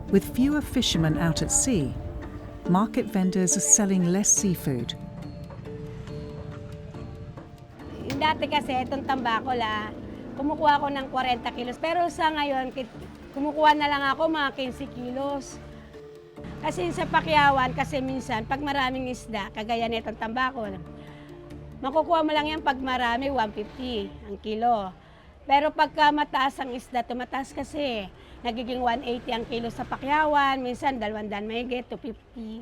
With fewer fishermen out at sea, market vendors are selling less seafood. Dati kasi itong tambakol kumukuha ako ng 40 kilos. Pero sa ngayon, kumukuha na lang ako mga 15 kilos. Kasi sa pakyawan, kasi minsan, pag maraming isda, kagaya nitong tambakol, makukuha mo lang yan pag marami, 150 ang kilo. Pero pagka mataas ang isda, tumataas kasi. Nagiging 180 ang kilo sa pakyawan, minsan 200 mahigit, 250.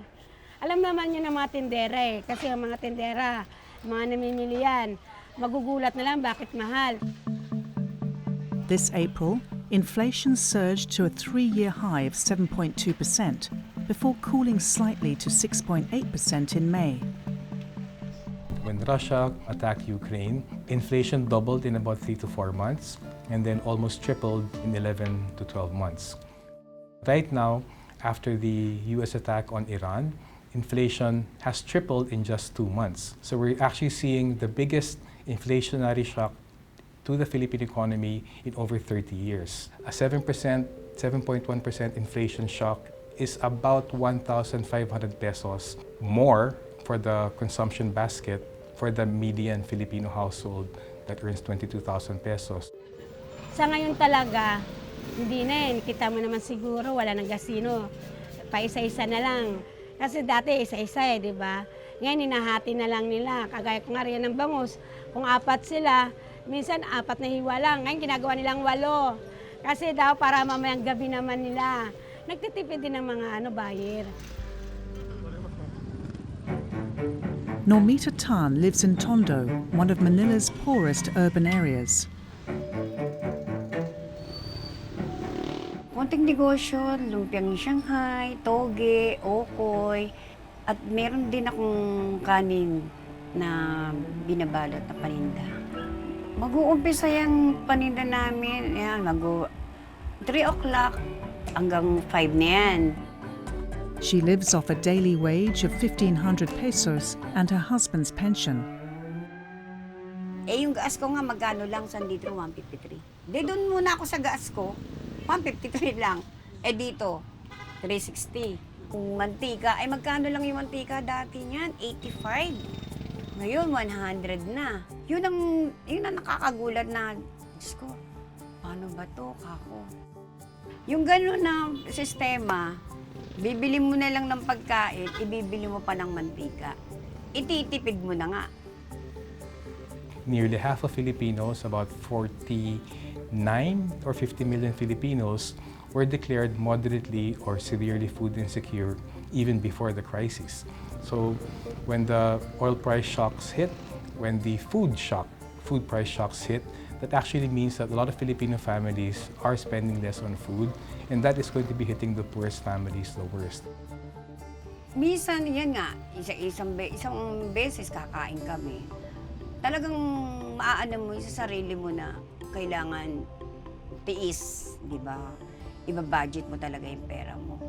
Alam naman yun ng mga tindera kasi ang mga tindera, mga namimili yan, magugulat na lang bakit mahal. This April, inflation surged to a 3-year high of 7.2% before cooling slightly to 6.8% in May. When Russia attacked Ukraine, inflation doubled in about 3 to 4 months and then almost tripled in 11 to 12 months. Right now, after the US attack on Iran, inflation has tripled in just 2 months. So we're actually seeing the biggest inflationary shock to the Philippine economy in over 30 years. A 7.1% inflation shock is about 1,500 pesos more for the consumption basket for the median Filipino household that earns 22,000 pesos. Sa ngayon talaga, hindi na kita mo naman siguro, wala nang gasino. Pa-isa-isa na lang. Kasi dati isa-isa di ba? Ngayon, hinahati na lang nila. Kagaya ko nga rin ng bangus. Kung 4 sila, minsan 4 na hiwa lang. Ngayon, ginagawa nilang 8. Kasi daw, para mamayang gabi naman nila. Nagtitipid din ng mga buyer. Normita Tan lives in Tondo, one of Manila's poorest urban areas. Konting negosyo, lumpiang Shanghai, toge, okoy, at meron din akong kanin na binabalot na paninda. Mag-uumpisa yung paninda namin, yan, 3 o'clock hanggang 5 na yan. She lives off a daily wage of 1,500 pesos and her husband's pension. Yung gas ko nga magkano lang sa litro, 153. Doon muna ako sa gas ko, 153 lang. Dito, 360. Kung mantika, magkano lang yung mantika dati niyan? 85. Ngayon, 100 na. Yun ang nakakagulat na, Diyos ko, paano ba to, kako? Yung gano'n na sistema, bibili mo na lang ng pagkain, ibibili mo pa ng mantika. Ititipid mo na nga. Nearly half of Filipinos, about 49 or 50 million Filipinos, were declared moderately or severely food insecure even before the crisis. So when the oil price shocks hit, when the food price shocks hit, that actually means that a lot of Filipino families are spending less on food, and that is going to be hitting the poorest families the worst. Minsan, yan nga, isang beses kakain kami. Talagang maaano mo sa sarili mo na kailangan tiis, di ba? Iba-budget mo talaga yung pera mo.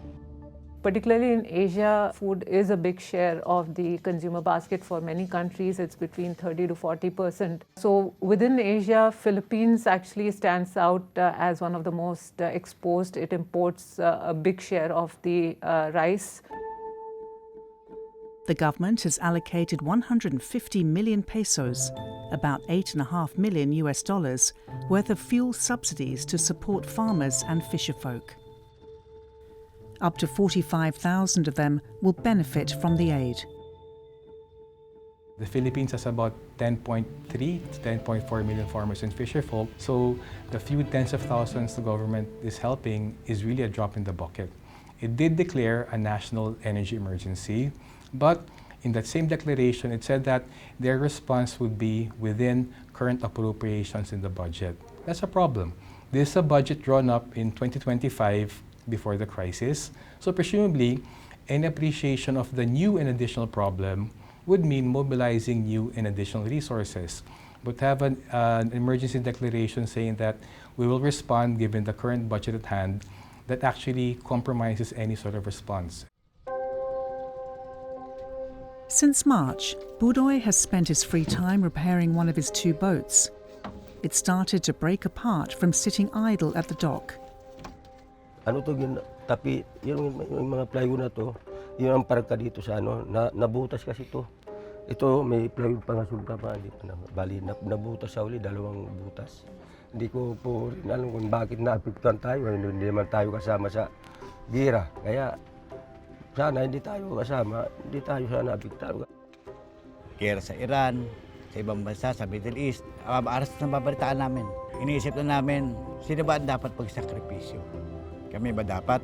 Particularly in Asia, food is a big share of the consumer basket for many countries. It's between 30 to 40%. So within Asia, Philippines actually stands out as one of the most exposed. It imports a big share of the rice. The government has allocated 150 million pesos, about $8.5 million worth of fuel subsidies to support farmers and fisherfolk. Up to 45,000 of them will benefit from the aid. The Philippines has about 10.3 to 10.4 million farmers and fisherfolk, so the few tens of thousands the government is helping is really a drop in the bucket. It did declare a national energy emergency, but in that same declaration, it said that their response would be within current appropriations in the budget. That's a problem. This is a budget drawn up in 2025 before the crisis, so presumably, any appreciation of the new and additional problem would mean mobilizing new and additional resources. But have an emergency declaration saying that we will respond given the current budget at hand, that actually compromises any sort of response. Since March, Budoy has spent his free time repairing one of his 2 boats. It started to break apart from sitting idle at the dock. Ano to, yun, tapi, yung mga plywood na to, yun ang parka dito sa nabutas kasi to. Ito, may plywood pa nga sulta pa, hindi pa na, bali, nabutas sa uli, 2 butas. Hindi ko po rin alam kung bakit naapektuhan tayo, hindi naman tayo kasama sa gira. Kaya, sana hindi tayo kasama, hindi tayo sana apektuhan. Kaya sa Iran, sa ibang bansa, sa Middle East, aras na babalitaan namin. Iniisip na namin, sino ba ang dapat pagsakripisyo? Kami ba dapat?